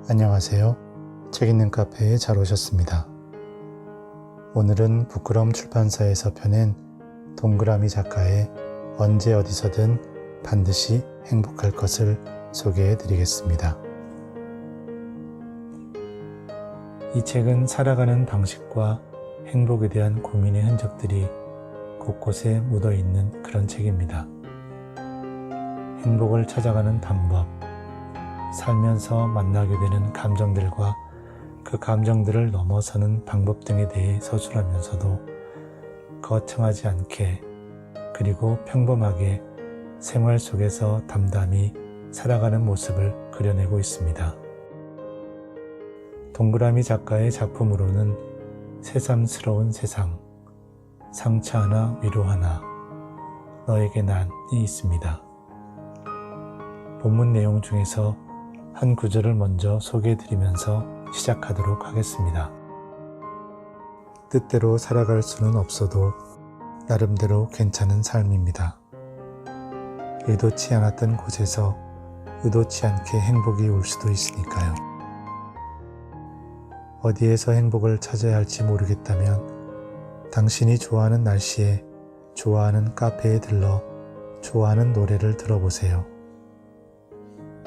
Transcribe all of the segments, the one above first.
안녕하세요. 책 읽는 카페에 잘 오셨습니다. 오늘은 부끄럼 출판사에서 펴낸 동그라미 작가의 언제 어디서든 반드시 행복할 것을 소개해 드리겠습니다. 이 책은 살아가는 방식과 행복에 대한 고민의 흔적들이 곳곳에 묻어 있는 그런 책입니다. 행복을 찾아가는 방법, 살면서 만나게 되는 감정들과 그 감정들을 넘어서는 방법 등에 대해 서술하면서도 거창하지 않게 그리고 평범하게 생활 속에서 담담히 살아가는 모습을 그려내고 있습니다. 동그라미 작가의 작품으로는 새삼스러운 세상, 상처 하나 위로 하나, 너에게 난이 있습니다. 본문 내용 중에서 한 구절을 먼저 소개해드리면서 시작하도록 하겠습니다. 뜻대로 살아갈 수는 없어도 나름대로 괜찮은 삶입니다. 의도치 않았던 곳에서 의도치 않게 행복이 올 수도 있으니까요. 어디에서 행복을 찾아야 할지 모르겠다면 당신이 좋아하는 날씨에 좋아하는 카페에 들러 좋아하는 노래를 들어보세요.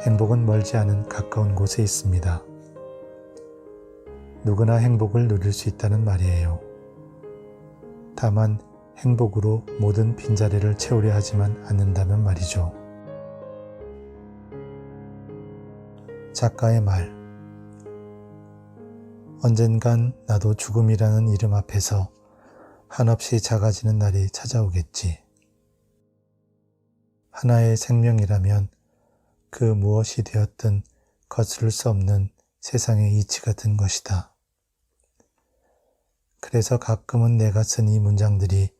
행복은 멀지 않은 가까운 곳에 있습니다. 누구나 행복을 누릴 수 있다는 말이에요. 다만 행복으로 모든 빈자리를 채우려 하지만 않는다면 말이죠. 작가의 말. 언젠간 나도 죽음이라는 이름 앞에서 한없이 작아지는 날이 찾아오겠지. 하나의 생명이라면 그 무엇이 되었든 거스를 수 없는 세상의 이치 같은 것이다. 그래서 가끔은 내가 쓴 이 문장들이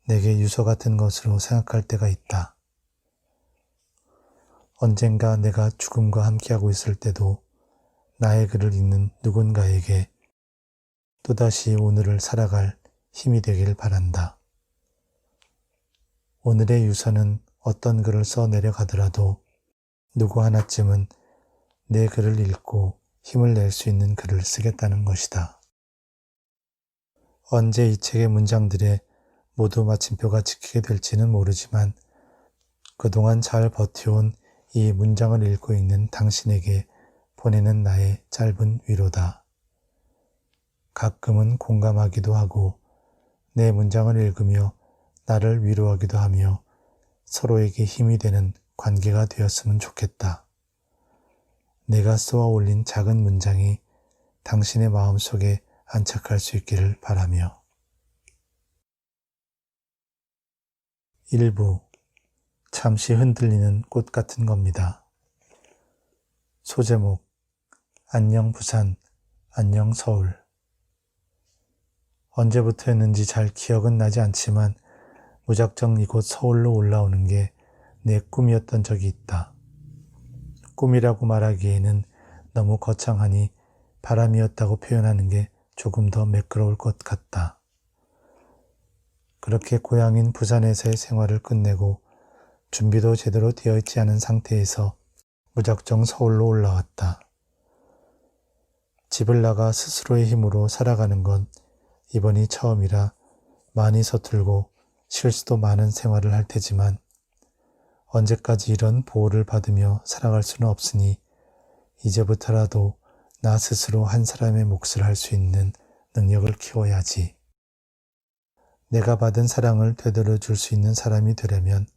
내게 유서 같은 것으로 생각할 때가 있다. 언젠가 내가 죽음과 함께하고 있을 때도 나의 글을 읽는 누군가에게 또다시 오늘을 살아갈 힘이 되길 바란다. 오늘의 유서는 어떤 글을 써 내려가더라도 누구 하나쯤은 내 글을 읽고 힘을 낼 수 있는 글을 쓰겠다는 것이다. 언제 이 책의 문장들에 모두 마침표가 찍히게 될지는 모르지만 그동안 잘 버텨온 이 문장을 읽고 있는 당신에게 보내는 나의 짧은 위로다. 가끔은 공감하기도 하고 내 문장을 읽으며 나를 위로하기도 하며 서로에게 힘이 되는 관계가 되었으면 좋겠다. 내가 쏘아 올린 작은 문장이 당신의 마음속에 안착할 수 있기를 바라며. 1부. 잠시 흔들리는 꽃 같은 겁니다. 소제목. 안녕 부산, 안녕 서울. 언제부터였는지 잘 기억은 나지 않지만 무작정 이곳 서울로 올라오는 게 내 꿈이었던 적이 있다. 꿈이라고 말하기에는 너무 거창하니 바람이었다고 표현하는 게 조금 더 매끄러울 것 같다. 그렇게 고향인 부산에서의 생활을 끝내고 준비도 제대로 되어 있지 않은 상태에서 무작정 서울로 올라왔다. 집을 나가 스스로의 힘으로 살아가는 건 이번이 처음이라 많이 서툴고 실수도 많은 생활을 할 테지만 언제까지 이런 보호를 받으며 살아갈 수는 없으니 이제부터라도 나 스스로 한 사람의 몫을 할 수 있는 능력을 키워야지. 내가 받은 사랑을 되돌려 줄 수 있는 사람이 되려면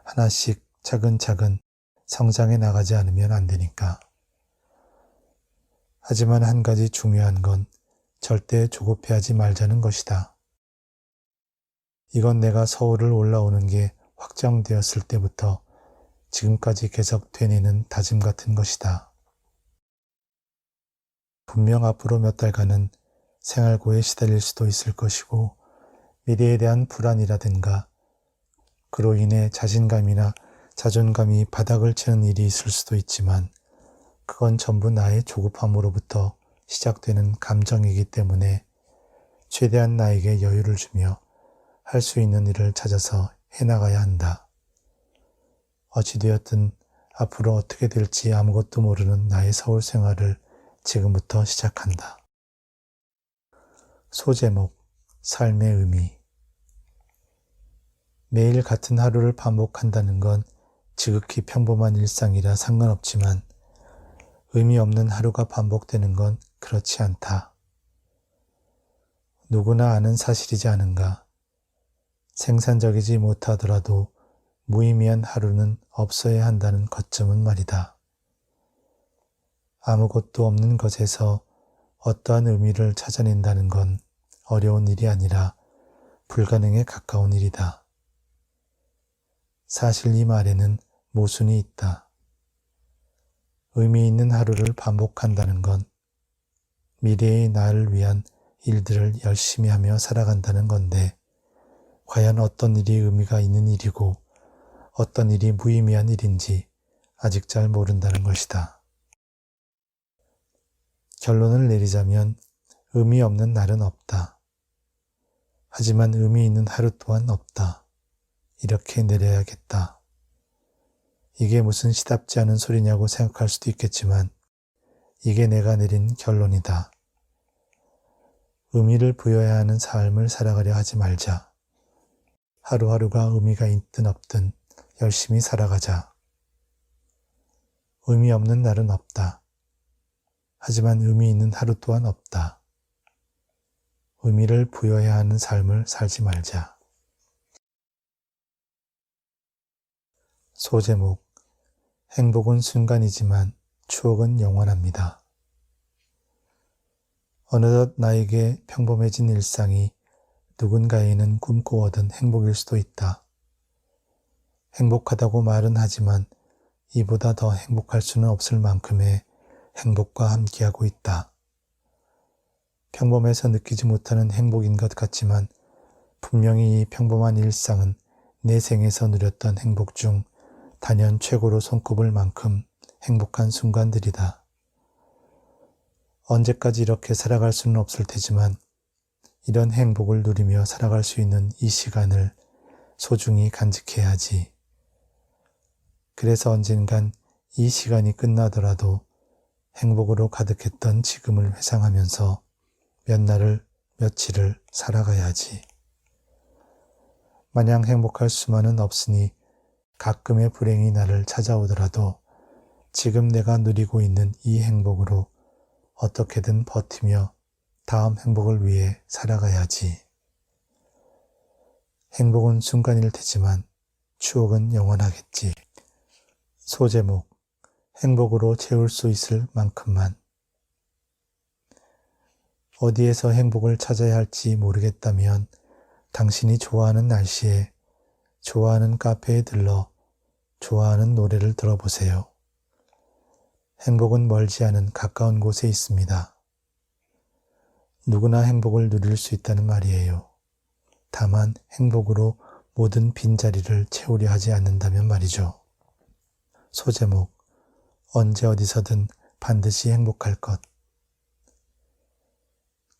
하나씩 차근차근 성장해 나가지 않으면 안 되니까. 하지만 한 가지 중요한 건 절대 조급해하지 말자는 것이다. 이건 내가 서울을 올라오는 게 확정되었을 때부터 지금까지 계속 되뇌는 다짐 같은 것이다. 분명 앞으로 몇 달간은 생활고에 시달릴 수도 있을 것이고 미래에 대한 불안이라든가 그로 인해 자신감이나 자존감이 바닥을 치는 일이 있을 수도 있지만 그건 전부 나의 조급함으로부터 시작되는 감정이기 때문에 최대한 나에게 여유를 주며 할 수 있는 일을 찾아서 해나가야 한다. 어찌되었든 앞으로 어떻게 될지 아무것도 모르는 나의 서울 생활을 지금부터 시작한다. 소제목, 삶의 의미. 매일 같은 하루를 반복한다는 건 지극히 평범한 일상이라 상관없지만 의미 없는 하루가 반복되는 건 그렇지 않다. 누구나 아는 사실이지 않은가. 생산적이지 못하더라도 무의미한 하루는 없어야 한다는 것쯤은 말이다. 아무것도 없는 것에서 어떠한 의미를 찾아낸다는 건 어려운 일이 아니라 불가능에 가까운 일이다. 사실 이 말에는 모순이 있다. 의미 있는 하루를 반복한다는 건 미래의 나를 위한 일들을 열심히 하며 살아간다는 건데 과연 어떤 일이 의미가 있는 일이고 어떤 일이 무의미한 일인지 아직 잘 모른다는 것이다. 결론을 내리자면 의미 없는 날은 없다. 하지만 의미 있는 하루 또한 없다. 이렇게 내려야겠다. 이게 무슨 시답지 않은 소리냐고 생각할 수도 있겠지만 이게 내가 내린 결론이다. 의미를 부여해야 하는 삶을 살아가려 하지 말자. 하루하루가 의미가 있든 없든 열심히 살아가자. 의미 없는 날은 없다. 하지만 의미 있는 하루 또한 없다. 의미를 부여해야 하는 삶을 살지 말자. 소제목, 행복은 순간이지만 추억은 영원합니다. 어느덧 나에게 평범해진 일상이 누군가에게는 꿈꿔오던 행복일 수도 있다. 행복하다고 말은 하지만 이보다 더 행복할 수는 없을 만큼의 행복과 함께하고 있다. 평범해서 느끼지 못하는 행복인 것 같지만 분명히 이 평범한 일상은 내 생에서 누렸던 행복 중 단연 최고로 손꼽을 만큼 행복한 순간들이다. 언제까지 이렇게 살아갈 수는 없을 테지만 이런 행복을 누리며 살아갈 수 있는 이 시간을 소중히 간직해야지. 그래서 언젠간 이 시간이 끝나더라도 행복으로 가득했던 지금을 회상하면서 몇 날을 며칠을 살아가야지. 마냥 행복할 수만은 없으니 가끔의 불행이 나를 찾아오더라도 지금 내가 누리고 있는 이 행복으로 어떻게든 버티며 다음 행복을 위해 살아가야지. 행복은 순간일 테지만 추억은 영원하겠지. 소제목, 행복으로 채울 수 있을 만큼만. 어디에서 행복을 찾아야 할지 모르겠다면 당신이 좋아하는 날씨에 좋아하는 카페에 들러 좋아하는 노래를 들어보세요. 행복은 멀지 않은 가까운 곳에 있습니다. 누구나 행복을 누릴 수 있다는 말이에요. 다만 행복으로 모든 빈자리를 채우려 하지 않는다면 말이죠. 소제목, 언제 어디서든 반드시 행복할 것.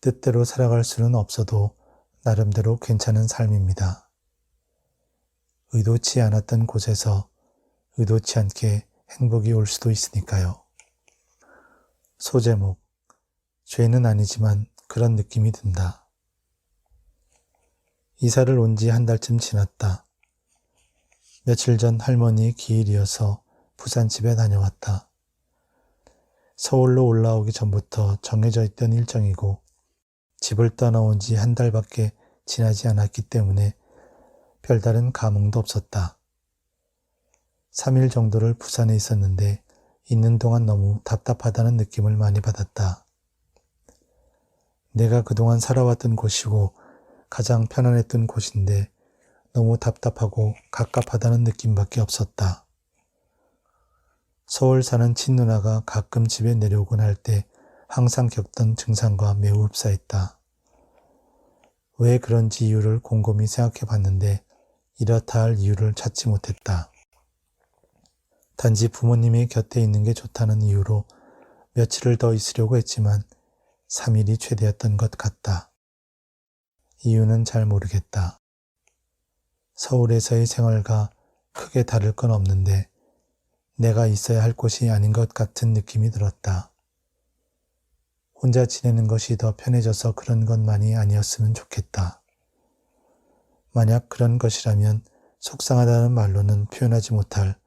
뜻대로 살아갈 수는 없어도 나름대로 괜찮은 삶입니다. 의도치 않았던 곳에서 의도치 않게 행복이 올 수도 있으니까요. 소제목, 죄는 아니지만 그런 느낌이 든다. 이사를 온 지 한 달쯤 지났다. 며칠 전 할머니 기일이어서 부산집에 다녀왔다. 서울로 올라오기 전부터 정해져 있던 일정이고 집을 떠나온 지 한 달밖에 지나지 않았기 때문에 별다른 감흥도 없었다. 3일 정도를 부산에 있었는데 있는 동안 너무 답답하다는 느낌을 많이 받았다. 내가 그동안 살아왔던 곳이고 가장 편안했던 곳인데 너무 답답하고 갑갑하다는 느낌밖에 없었다. 서울 사는 친누나가 가끔 집에 내려오곤 할 때 항상 겪던 증상과 매우 흡사했다. 왜 그런지 이유를 곰곰이 생각해 봤는데 이렇다 할 이유를 찾지 못했다. 단지 부모님이 곁에 있는 게 좋다는 이유로 며칠을 더 있으려고 했지만 3일이 최대였던 것 같다. 이유는 잘 모르겠다. 서울에서의 생활과 크게 다를 건 없는데 내가 있어야 할 곳이 아닌 것 같은 느낌이 들었다. 혼자 지내는 것이 더 편해져서 그런 것만이 아니었으면 좋겠다. 만약 그런 것이라면 속상하다는 말로는 표현하지 못할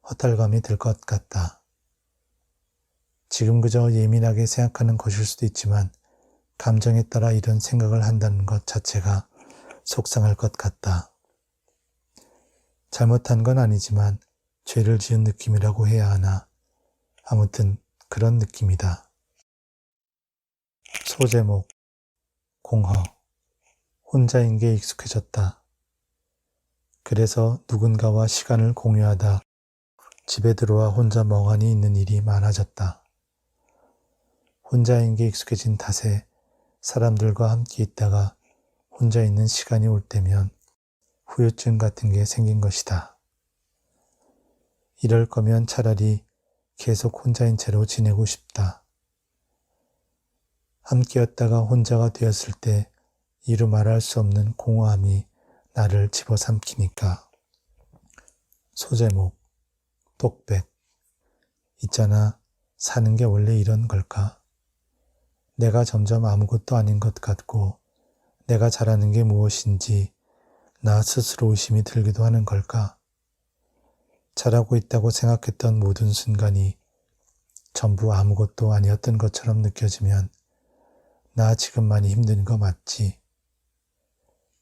허탈감이 들 것 같다. 지금 그저 예민하게 생각하는 것일 수도 있지만 감정에 따라 이런 생각을 한다는 것 자체가 속상할 것 같다. 잘못한 건 아니지만 죄를 지은 느낌이라고 해야 하나. 아무튼 그런 느낌이다. 소제목, 공허. 혼자인 게 익숙해졌다. 그래서 누군가와 시간을 공유하다 집에 들어와 혼자 멍하니 있는 일이 많아졌다. 혼자인 게 익숙해진 탓에 사람들과 함께 있다가 혼자 있는 시간이 올 때면 후유증 같은 게 생긴 것이다. 이럴 거면 차라리 계속 혼자인 채로 지내고 싶다. 함께였다가 혼자가 되었을 때 이루 말할 수 없는 공허함이 나를 집어삼키니까. 소제목, 독백. 있잖아, 사는 게 원래 이런 걸까? 내가 점점 아무것도 아닌 것 같고 내가 잘하는 게 무엇인지 나 스스로 의심이 들기도 하는 걸까? 잘하고 있다고 생각했던 모든 순간이 전부 아무것도 아니었던 것처럼 느껴지면 나 지금 많이 힘든 거 맞지?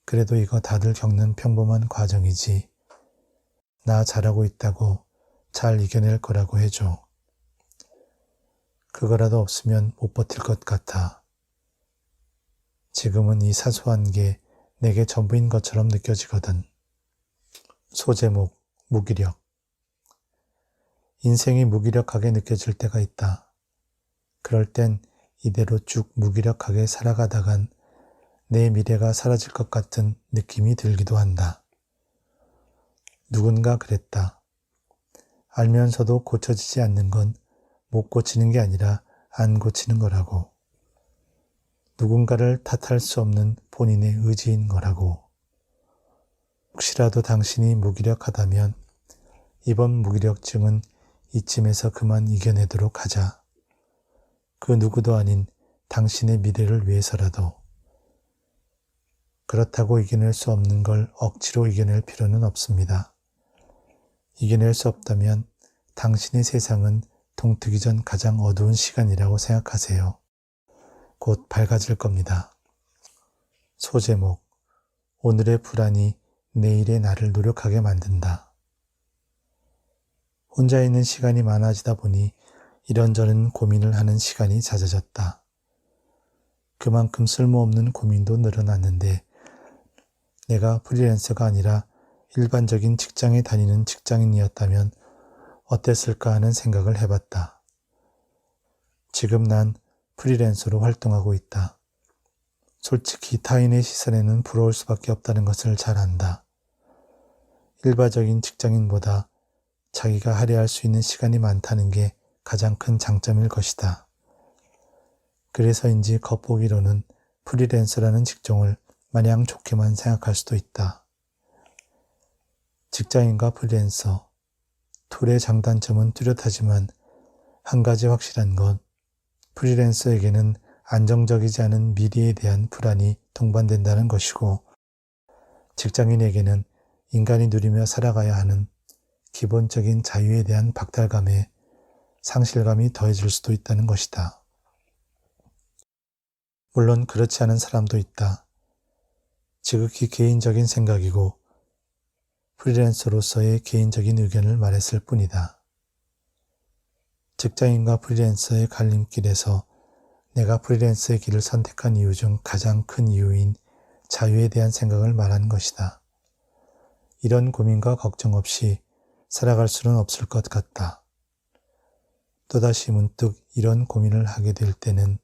그래도 이거 다들 겪는 평범한 과정이지. 나 잘하고 있다고 잘 이겨낼 거라고 해줘. 그거라도 없으면 못 버틸 것 같아. 지금은 이 사소한 게 내게 전부인 것처럼 느껴지거든. 소제목, 무기력. 인생이 무기력하게 느껴질 때가 있다. 그럴 땐 이대로 쭉 무기력하게 살아가다간 내 미래가 사라질 것 같은 느낌이 들기도 한다. 누군가 그랬다. 알면서도 고쳐지지 않는 건 못 고치는 게 아니라 안 고치는 거라고. 누군가를 탓할 수 없는 본인의 의지인 거라고. 혹시라도 당신이 무기력하다면 이번 무기력증은 이쯤에서 그만 이겨내도록 하자. 그 누구도 아닌 당신의 미래를 위해서라도. 그렇다고 이겨낼 수 없는 걸 억지로 이겨낼 필요는 없습니다. 이겨낼 수 없다면 당신의 세상은 동트기 전 가장 어두운 시간이라고 생각하세요. 곧 밝아질 겁니다. 소제목, 오늘의 불안이 내일의 나를 노력하게 만든다. 혼자 있는 시간이 많아지다 보니 이런저런 고민을 하는 시간이 잦아졌다. 그만큼 쓸모없는 고민도 늘어났는데 내가 프리랜서가 아니라 일반적인 직장에 다니는 직장인이었다면 어땠을까 하는 생각을 해봤다. 지금 난 프리랜서로 활동하고 있다. 솔직히 타인의 시선에는 부러울 수밖에 없다는 것을 잘 안다. 일반적인 직장인보다 자기가 할애할 수 있는 시간이 많다는 게 가장 큰 장점일 것이다. 그래서인지 겉보기로는 프리랜서라는 직종을 마냥 좋게만 생각할 수도 있다. 직장인과 프리랜서, 둘의 장단점은 뚜렷하지만 한 가지 확실한 건 프리랜서에게는 안정적이지 않은 미래에 대한 불안이 동반된다는 것이고 직장인에게는 인간이 누리며 살아가야 하는 기본적인 자유에 대한 박탈감에 상실감이 더해질 수도 있다는 것이다. 물론 그렇지 않은 사람도 있다. 지극히 개인적인 생각이고 프리랜서로서의 개인적인 의견을 말했을 뿐이다. 직장인과 프리랜서의 갈림길에서 내가 프리랜서의 길을 선택한 이유 중 가장 큰 이유인 자유에 대한 생각을 말한 것이다. 이런 고민과 걱정 없이 살아갈 수는 없을 것 같다. 또다시 문득 이런 고민을 하게 될 때는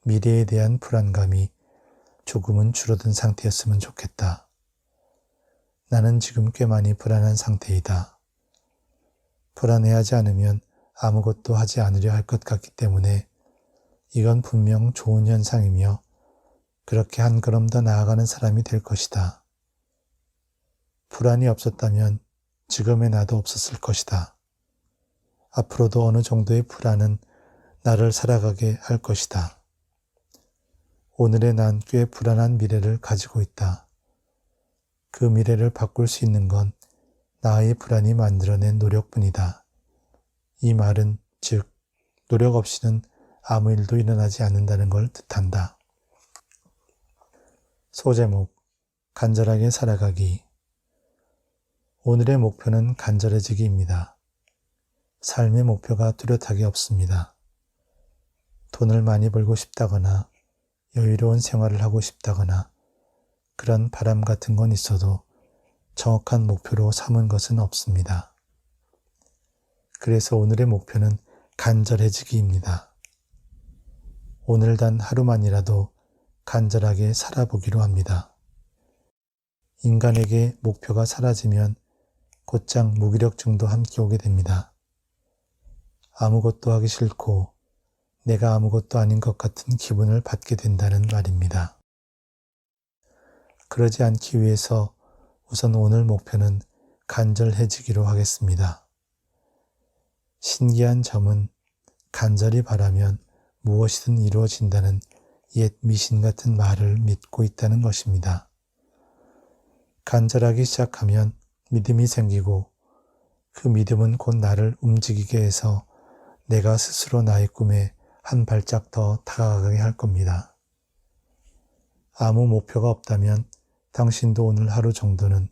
미래에 대한 불안감이 조금은 줄어든 상태였으면 좋겠다. 나는 지금 꽤 많이 불안한 상태이다. 불안해하지 않으면 아무것도 하지 않으려 할 것 같기 때문에 이건 분명 좋은 현상이며 그렇게 한 걸음 더 나아가는 사람이 될 것이다. 불안이 없었다면 지금의 나도 없었을 것이다. 앞으로도 어느 정도의 불안은 나를 살아가게 할 것이다. 오늘의 난 꽤 불안한 미래를 가지고 있다. 그 미래를 바꿀 수 있는 건 나의 불안이 만들어낸 노력뿐이다. 이 말은 즉 노력 없이는 아무 일도 일어나지 않는다는 걸 뜻한다. 소제목 간절하게 살아가기. 오늘의 목표는 간절해지기입니다. 삶의 목표가 뚜렷하게 없습니다. 돈을 많이 벌고 싶다거나 여유로운 생활을 하고 싶다거나 그런 바람 같은 건 있어도 정확한 목표로 삼은 것은 없습니다. 그래서 오늘의 목표는 간절해지기입니다. 오늘 단 하루만이라도 간절하게 살아보기로 합니다. 인간에게 목표가 사라지면 곧장 무기력증도 함께 오게 됩니다. 아무것도 하기 싫고 내가 아무것도 아닌 것 같은 기분을 받게 된다는 말입니다. 그러지 않기 위해서 우선 오늘 목표는 간절해지기로 하겠습니다. 신기한 점은 간절히 바라면 무엇이든 이루어진다는 옛 미신 같은 말을 믿고 있다는 것입니다. 간절하기 시작하면 믿음이 생기고 그 믿음은 곧 나를 움직이게 해서 내가 스스로 나의 꿈에 한 발짝 더 다가가게 할 겁니다. 아무 목표가 없다면 당신도 오늘 하루 정도는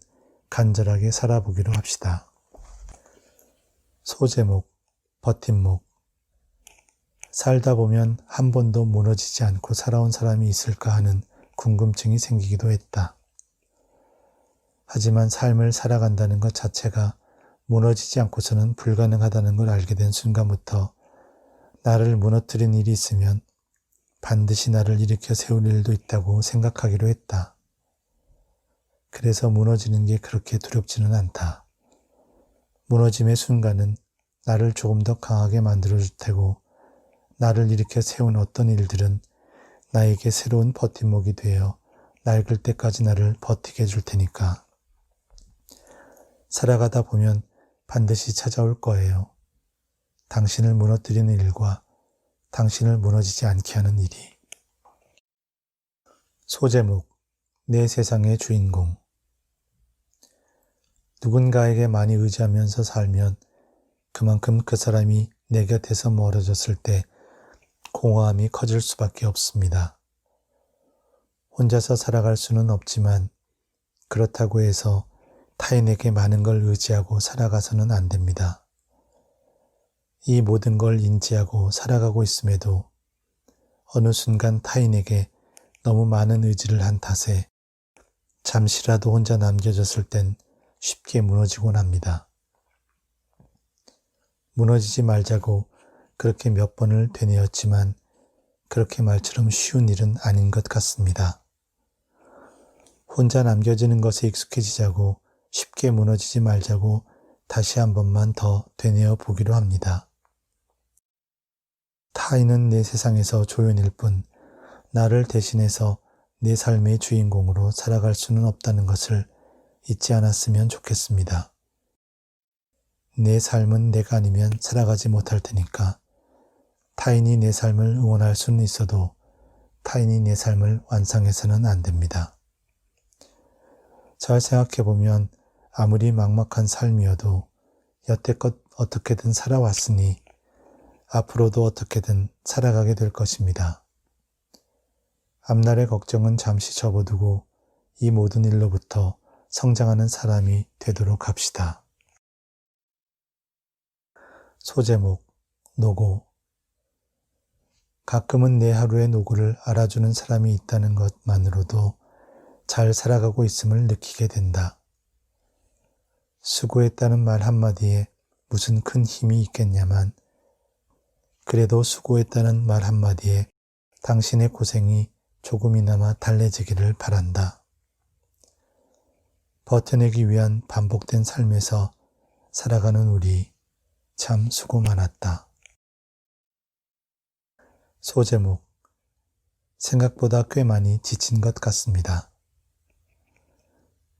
간절하게 살아보기로 합시다. 소제목, 버팀목. 살다 보면 한 번도 무너지지 않고 살아온 사람이 있을까 하는 궁금증이 생기기도 했다. 하지만 삶을 살아간다는 것 자체가 무너지지 않고서는 불가능하다는 걸 알게 된 순간부터 나를 무너뜨린 일이 있으면 반드시 나를 일으켜 세울 일도 있다고 생각하기로 했다. 그래서 무너지는 게 그렇게 두렵지는 않다. 무너짐의 순간은 나를 조금 더 강하게 만들어줄 테고 나를 일으켜 세운 어떤 일들은 나에게 새로운 버팀목이 되어 낡을 때까지 나를 버티게 해줄 테니까. 살아가다 보면 반드시 찾아올 거예요. 당신을 무너뜨리는 일과 당신을 무너지지 않게 하는 일이. 소제목, 내 세상의 주인공. 누군가에게 많이 의지하면서 살면 그만큼 그 사람이 내 곁에서 멀어졌을 때 공허함이 커질 수밖에 없습니다. 혼자서 살아갈 수는 없지만 그렇다고 해서 타인에게 많은 걸 의지하고 살아가서는 안 됩니다. 이 모든 걸 인지하고 살아가고 있음에도 어느 순간 타인에게 너무 많은 의지를 한 탓에 잠시라도 혼자 남겨졌을 땐 쉽게 무너지곤 합니다. 무너지지 말자고 그렇게 몇 번을 되뇌었지만 그렇게 말처럼 쉬운 일은 아닌 것 같습니다. 혼자 남겨지는 것에 익숙해지자고 쉽게 무너지지 말자고 다시 한 번만 더 되뇌어 보기로 합니다. 타인은 내 세상에서 조연일 뿐 나를 대신해서 내 삶의 주인공으로 살아갈 수는 없다는 것을 잊지 않았으면 좋겠습니다. 내 삶은 내가 아니면 살아가지 못할 테니까 타인이 내 삶을 응원할 수는 있어도 타인이 내 삶을 완성해서는 안 됩니다. 잘 생각해보면 아무리 막막한 삶이어도 여태껏 어떻게든 살아왔으니 앞으로도 어떻게든 살아가게 될 것입니다. 앞날의 걱정은 잠시 접어두고 이 모든 일로부터 성장하는 사람이 되도록 합시다. 소제목, 노고. 가끔은 내 하루의 노고를 알아주는 사람이 있다는 것만으로도 잘 살아가고 있음을 느끼게 된다. 수고했다는 말 한마디에 무슨 큰 힘이 있겠냐만 그래도 수고했다는 말 한마디에 당신의 고생이 조금이나마 달래지기를 바란다. 버텨내기 위한 반복된 삶에서 살아가는 우리 참 수고 많았다. 소제목, 생각보다 꽤 많이 지친 것 같습니다.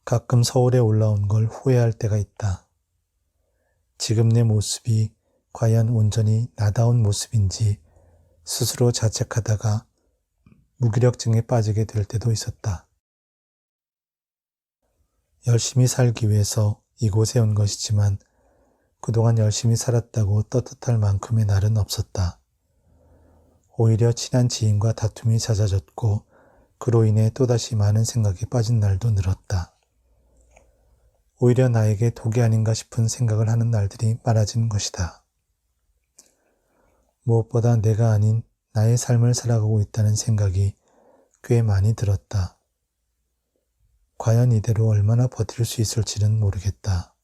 가끔 서울에 올라온 걸 후회할 때가 있다. 지금 내 모습이 과연 온전히 나다운 모습인지 스스로 자책하다가 무기력증에 빠지게 될 때도 있었다. 열심히 살기 위해서 이곳에 온 것이지만 그동안 열심히 살았다고 떳떳할 만큼의 날은 없었다. 오히려 친한 지인과 다툼이 잦아졌고 그로 인해 또다시 많은 생각에 빠진 날도 늘었다. 오히려 나에게 독이 아닌가 싶은 생각을 하는 날들이 많아진 것이다. 무엇보다 내가 아닌 나의 삶을 살아가고 있다는 생각이 꽤 많이 들었다. 과연 이대로 얼마나 버틸 수 있을지는 모르겠다.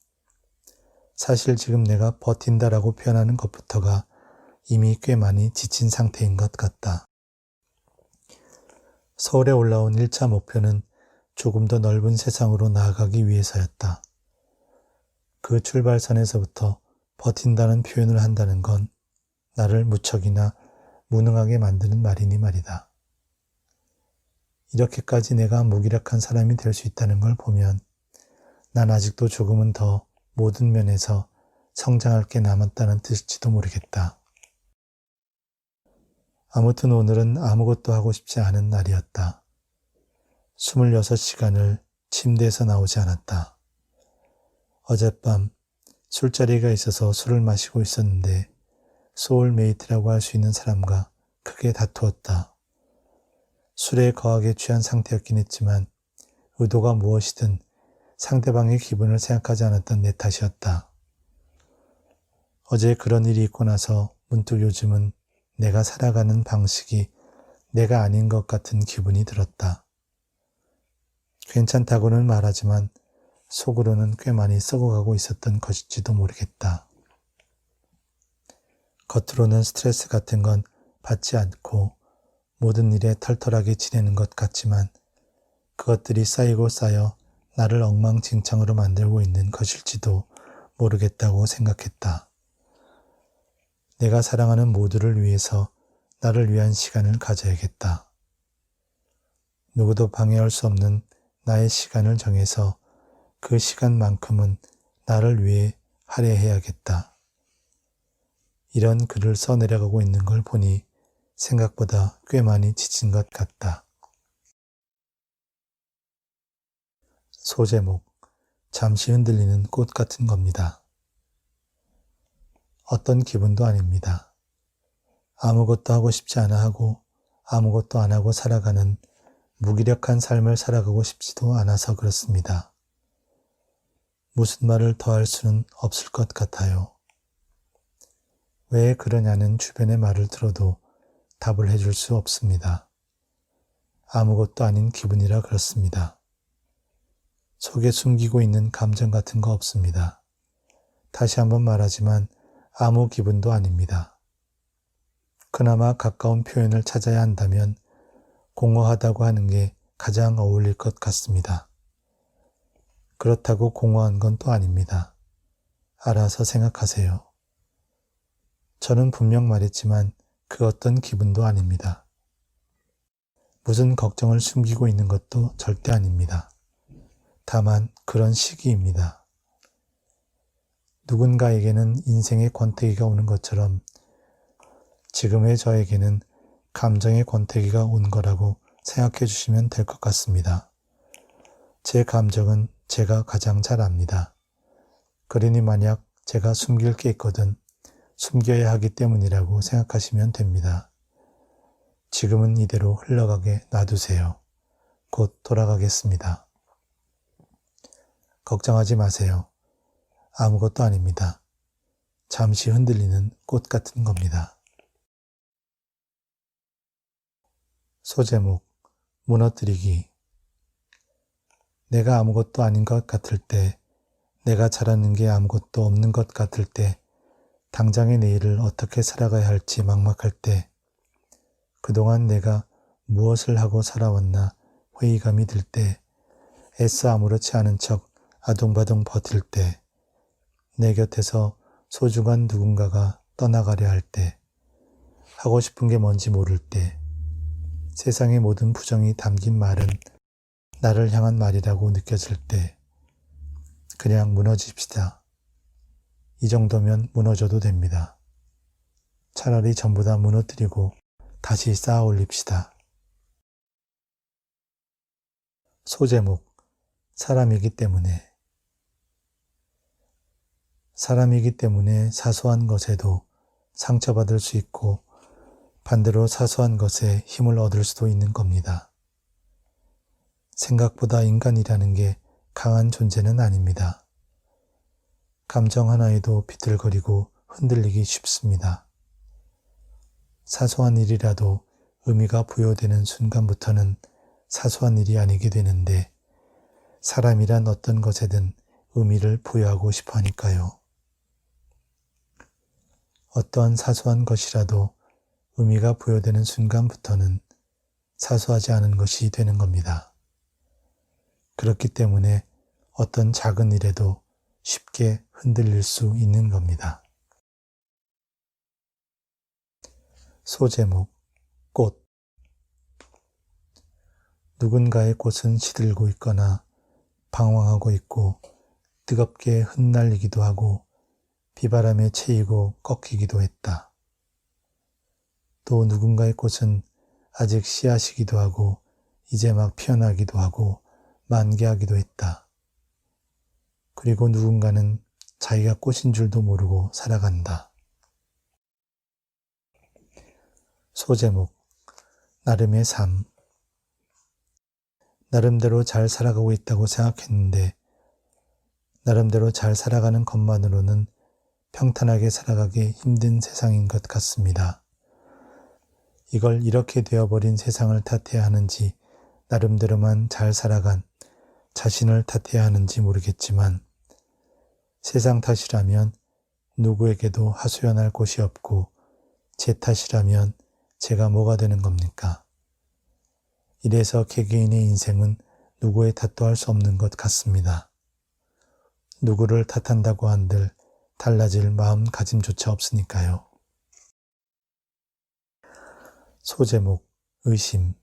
사실 지금 내가 버틴다라고 표현하는 것부터가 이미 꽤 많이 지친 상태인 것 같다. 서울에 올라온 1차 목표는 조금 더 넓은 세상으로 나아가기 위해서였다. 그 출발선에서부터 버틴다는 표현을 한다는 건 나를 무척이나 무능하게 만드는 말이니 말이다. 이렇게까지 내가 무기력한 사람이 될 수 있다는 걸 보면 난 아직도 조금은 더 모든 면에서 성장할 게 남았다는 뜻일지도 모르겠다. 아무튼 오늘은 아무것도 하고 싶지 않은 날이었다. 26시간을 침대에서 나오지 않았다. 어젯밤 술자리가 있어서 술을 마시고 있었는데 소울메이트라고 할 수 있는 사람과 크게 다투었다. 술에 거하게 취한 상태였긴 했지만 의도가 무엇이든 상대방의 기분을 생각하지 않았던 내 탓이었다. 어제 그런 일이 있고 나서 문득 요즘은 내가 살아가는 방식이 내가 아닌 것 같은 기분이 들었다. 괜찮다고는 말하지만 속으로는 꽤 많이 썩어가고 있었던 것일지도 모르겠다. 겉으로는 스트레스 같은 건 받지 않고 모든 일에 털털하게 지내는 것 같지만 그것들이 쌓이고 쌓여 나를 엉망진창으로 만들고 있는 것일지도 모르겠다고 생각했다. 내가 사랑하는 모두를 위해서 나를 위한 시간을 가져야겠다. 누구도 방해할 수 없는 나의 시간을 정해서 그 시간만큼은 나를 위해 할애해야겠다. 이런 글을 써내려가고 있는 걸 보니 생각보다 꽤 많이 지친 것 같다. 소제목, 잠시 흔들리는 꽃 같은 겁니다. 어떤 기분도 아닙니다. 아무것도 하고 싶지 않아 하고 아무것도 안 하고 살아가는 무기력한 삶을 살아가고 싶지도 않아서 그렇습니다. 무슨 말을 더 할 수는 없을 것 같아요. 왜 그러냐는 주변의 말을 들어도 답을 해줄 수 없습니다. 아무것도 아닌 기분이라 그렇습니다. 속에 숨기고 있는 감정 같은 거 없습니다. 다시 한번 말하지만 아무 기분도 아닙니다. 그나마 가까운 표현을 찾아야 한다면 공허하다고 하는 게 가장 어울릴 것 같습니다. 그렇다고 공허한 건 또 아닙니다. 알아서 생각하세요. 저는 분명 말했지만 그 어떤 기분도 아닙니다. 무슨 걱정을 숨기고 있는 것도 절대 아닙니다. 다만 그런 시기입니다. 누군가에게는 인생의 권태기가 오는 것처럼 지금의 저에게는 감정의 권태기가 온 거라고 생각해 주시면 될 것 같습니다. 제 감정은 제가 가장 잘 압니다. 그러니 만약 제가 숨길 게 있거든 숨겨야 하기 때문이라고 생각하시면 됩니다. 지금은 이대로 흘러가게 놔두세요. 곧 돌아가겠습니다. 걱정하지 마세요. 아무것도 아닙니다. 잠시 흔들리는 꽃 같은 겁니다. 소제목, 무너뜨리기. 내가 아무것도 아닌 것 같을 때, 내가 잘하는 게 아무것도 없는 것 같을 때, 당장의 내일을 어떻게 살아가야 할지 막막할 때, 그동안 내가 무엇을 하고 살아왔나 회의감이 들 때, 애써 아무렇지 않은 척 아둥바둥 버틸 때, 내 곁에서 소중한 누군가가 떠나가려 할 때, 하고 싶은 게 뭔지 모를 때, 세상의 모든 부정이 담긴 말은 나를 향한 말이라고 느껴질 때, 그냥 무너집시다. 이 정도면 무너져도 됩니다. 차라리 전부 다 무너뜨리고 다시 쌓아 올립시다. 소제목, 사람이기 때문에. 사람이기 때문에 사소한 것에도 상처받을 수 있고 반대로 사소한 것에 힘을 얻을 수도 있는 겁니다. 생각보다 인간이라는 게 강한 존재는 아닙니다. 감정 하나에도 비틀거리고 흔들리기 쉽습니다. 사소한 일이라도 의미가 부여되는 순간부터는 사소한 일이 아니게 되는데 사람이란 어떤 것에든 의미를 부여하고 싶어 하니까요. 어떠한 사소한 것이라도 의미가 부여되는 순간부터는 사소하지 않은 것이 되는 겁니다. 그렇기 때문에 어떤 작은 일에도 쉽게 흔들릴 수 있는 겁니다. 소제목, 꽃. 누군가의 꽃은 시들고 있거나 방황하고 있고 뜨겁게 흩날리기도 하고 비바람에 채이고 꺾이기도 했다. 또 누군가의 꽃은 아직 씨앗이기도 하고 이제 막 피어나기도 하고 만개하기도 했다. 그리고 누군가는 자기가 꽃인 줄도 모르고 살아간다. 소제목, 나름의 삶. 나름대로 잘 살아가고 있다고 생각했는데 나름대로 잘 살아가는 것만으로는 평탄하게 살아가기 힘든 세상인 것 같습니다. 이걸 이렇게 되어버린 세상을 탓해야 하는지 나름대로만 잘 살아간 자신을 탓해야 하는지 모르겠지만 세상 탓이라면 누구에게도 하소연할 곳이 없고 제 탓이라면 제가 뭐가 되는 겁니까? 이래서 개개인의 인생은 누구의 탓도 할 수 없는 것 같습니다. 누구를 탓한다고 한들 달라질 마음가짐조차 없으니까요. 소제목, 의심.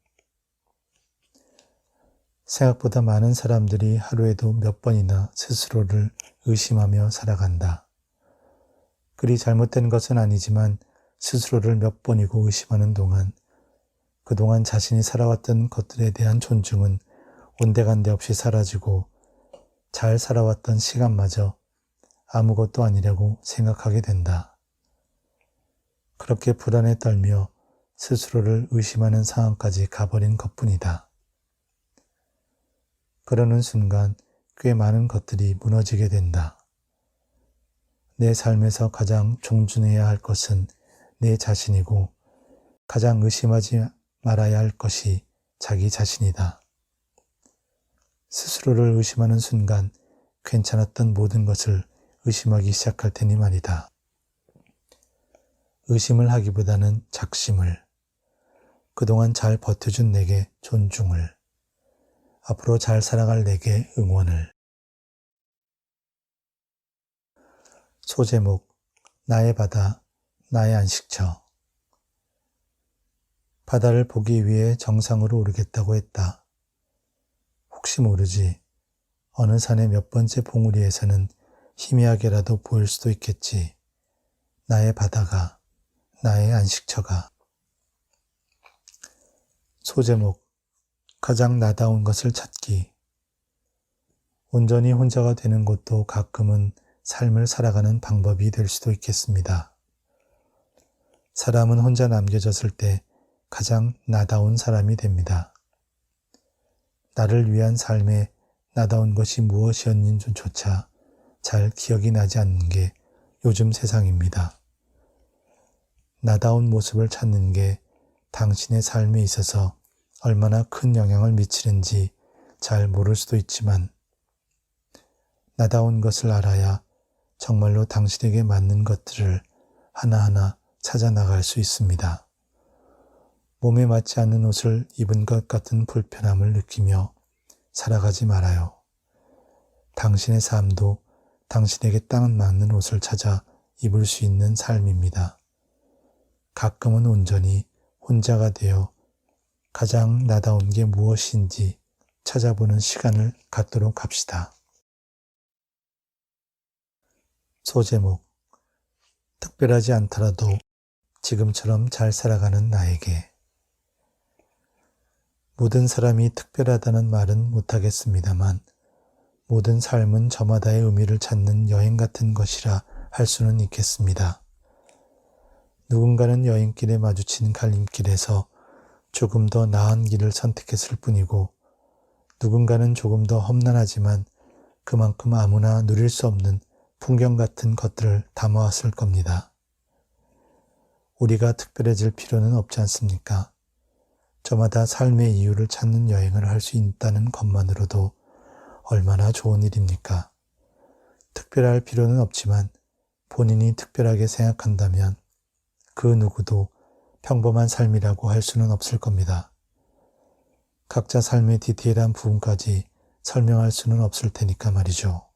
생각보다 많은 사람들이 하루에도 몇 번이나 스스로를 의심하며 살아간다. 그리 잘못된 것은 아니지만 스스로를 몇 번이고 의심하는 동안 그동안 자신이 살아왔던 것들에 대한 존중은 온데간데 없이 사라지고 잘 살아왔던 시간마저 아무것도 아니라고 생각하게 된다. 그렇게 불안에 떨며 스스로를 의심하는 상황까지 가버린 것뿐이다. 그러는 순간 꽤 많은 것들이 무너지게 된다. 내 삶에서 가장 존중해야 할 것은 내 자신이고 가장 의심하지 말아야 할 것이 자기 자신이다. 스스로를 의심하는 순간 괜찮았던 모든 것을 의심하기 시작할 테니 말이다. 의심을 하기보다는 작심을, 그동안 잘 버텨준 내게 존중을, 앞으로 잘 살아갈 내게 응원을. 소제목, 나의 바다, 나의 안식처. 바다를 보기 위해 정상으로 오르겠다고 했다. 혹시 모르지. 어느 산의 몇 번째 봉우리에서는 희미하게라도 보일 수도 있겠지. 나의 바다가, 나의 안식처가. 소제목, 가장 나다운 것을 찾기. 온전히 혼자가 되는 것도 가끔은 삶을 살아가는 방법이 될 수도 있겠습니다. 사람은 혼자 남겨졌을 때 가장 나다운 사람이 됩니다. 나를 위한 삶에 나다운 것이 무엇이었는지조차 잘 기억이 나지 않는 게 요즘 세상입니다. 나다운 모습을 찾는 게 당신의 삶에 있어서 얼마나 큰 영향을 미치는지 잘 모를 수도 있지만 나다운 것을 알아야 정말로 당신에게 맞는 것들을 하나하나 찾아 나갈 수 있습니다. 몸에 맞지 않는 옷을 입은 것 같은 불편함을 느끼며 살아가지 말아요. 당신의 삶도 당신에게 딱 맞는 옷을 찾아 입을 수 있는 삶입니다. 가끔은 온전히 혼자가 되어 가장 나다운 게 무엇인지 찾아보는 시간을 갖도록 합시다. 소제목, 특별하지 않더라도 지금처럼 잘 살아가는 나에게. 모든 사람이 특별하다는 말은 못하겠습니다만 모든 삶은 저마다의 의미를 찾는 여행 같은 것이라 할 수는 있겠습니다. 누군가는 여행길에 마주친 갈림길에서 조금 더 나은 길을 선택했을 뿐이고 누군가는 조금 더 험난하지만 그만큼 아무나 누릴 수 없는 풍경 같은 것들을 담아왔을 겁니다. 우리가 특별해질 필요는 없지 않습니까? 저마다 삶의 이유를 찾는 여행을 할 수 있다는 것만으로도 얼마나 좋은 일입니까? 특별할 필요는 없지만 본인이 특별하게 생각한다면 그 누구도 평범한 삶이라고 할 수는 없을 겁니다. 각자 삶의 디테일한 부분까지 설명할 수는 없을 테니까 말이죠.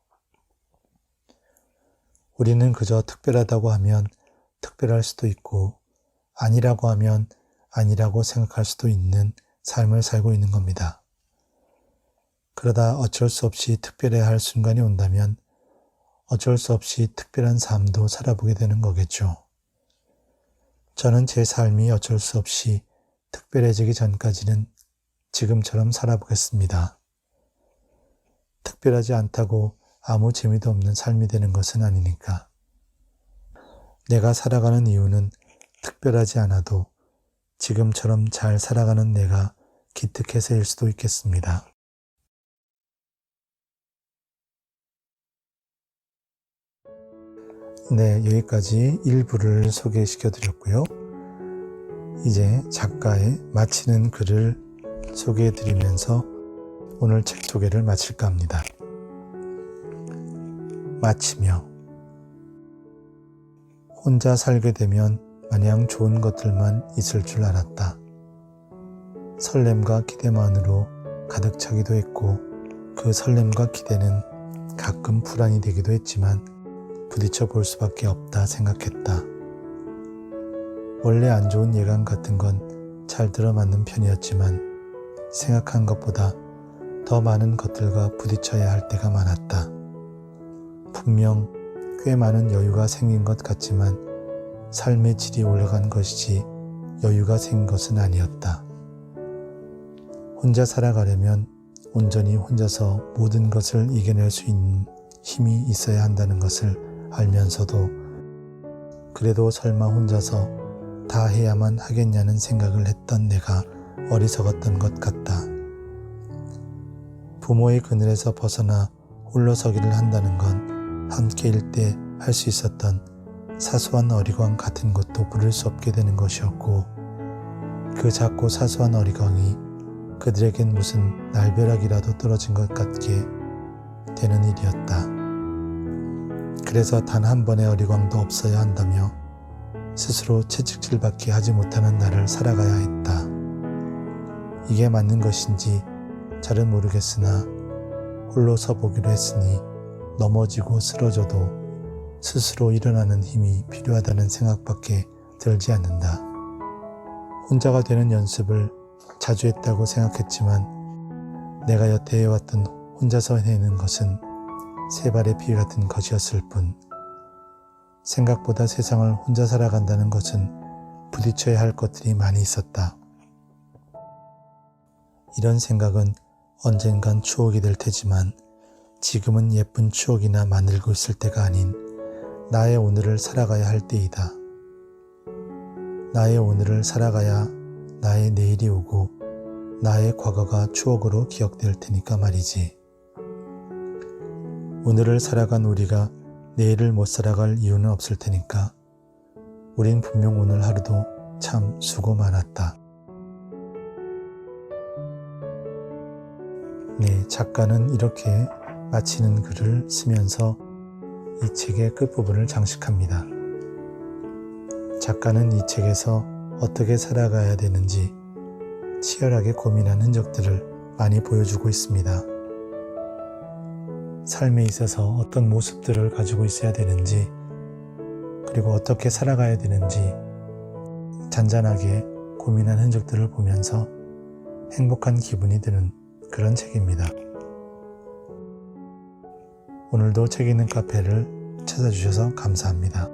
우리는 그저 특별하다고 하면 특별할 수도 있고 아니라고 하면 아니라고 생각할 수도 있는 삶을 살고 있는 겁니다. 그러다 어쩔 수 없이 특별해야 할 순간이 온다면 어쩔 수 없이 특별한 삶도 살아보게 되는 거겠죠. 저는 제 삶이 어쩔 수 없이 특별해지기 전까지는 지금처럼 살아보겠습니다. 특별하지 않다고 아무 재미도 없는 삶이 되는 것은 아니니까. 내가 살아가는 이유는 특별하지 않아도 지금처럼 잘 살아가는 내가 기특해서일 수도 있겠습니다. 네, 여기까지 일부를 소개시켜 드렸고요. 이제 작가의 마치는 글을 소개해 드리면서 오늘 책 소개를 마칠까 합니다. 마치며 혼자 살게 되면 마냥 좋은 것들만 있을 줄 알았다. 설렘과 기대만으로 가득 차기도 했고 그 설렘과 기대는 가끔 불안이 되기도 했지만 부딪혀 볼 수밖에 없다 생각했다. 원래 안 좋은 예감 같은 건 잘 들어맞는 편이었지만 생각한 것보다 더 많은 것들과 부딪혀야 할 때가 많았다. 분명 꽤 많은 여유가 생긴 것 같지만 삶의 질이 올라간 것이지 여유가 생긴 것은 아니었다. 혼자 살아가려면 온전히 혼자서 모든 것을 이겨낼 수 있는 힘이 있어야 한다는 것을 알면서도 그래도 설마 혼자서 다 해야만 하겠냐는 생각을 했던 내가 어리석었던 것 같다. 부모의 그늘에서 벗어나 홀로 서기를 한다는 건 함께일 때 할 수 있었던 사소한 어리광 같은 것도 부를 수 없게 되는 것이었고 그 작고 사소한 어리광이 그들에겐 무슨 날벼락이라도 떨어진 것 같게 되는 일이었다. 그래서 단 한 번의 어리광도 없어야 한다며 스스로 채찍질밖에 하지 못하는 나를 살아가야 했다. 이게 맞는 것인지 잘은 모르겠으나 홀로 서보기로 했으니 넘어지고 쓰러져도 스스로 일어나는 힘이 필요하다는 생각밖에 들지 않는다. 혼자가 되는 연습을 자주 했다고 생각했지만 내가 여태 해왔던 혼자서 해내는 것은 세 발의 피해 같은 것이었을 뿐 생각보다 세상을 혼자 살아간다는 것은 부딪혀야 할 것들이 많이 있었다. 이런 생각은 언젠간 추억이 될 테지만 지금은 예쁜 추억이나 만들고 있을 때가 아닌 나의 오늘을 살아가야 할 때이다. 나의 오늘을 살아가야 나의 내일이 오고 나의 과거가 추억으로 기억될 테니까 말이지. 오늘을 살아간 우리가 내일을 못 살아갈 이유는 없을 테니까 우린 분명 오늘 하루도 참 수고 많았다. 네, 작가는 이렇게 마치는 글을 쓰면서 이 책의 끝부분을 장식합니다. 작가는 이 책에서 어떻게 살아가야 되는지 치열하게 고민한 흔적들을 많이 보여주고 있습니다. 삶에 있어서 어떤 모습들을 가지고 있어야 되는지 그리고 어떻게 살아가야 되는지 잔잔하게 고민한 흔적들을 보면서 행복한 기분이 드는 그런 책입니다. 오늘도 책 읽는 카페를 찾아주셔서 감사합니다.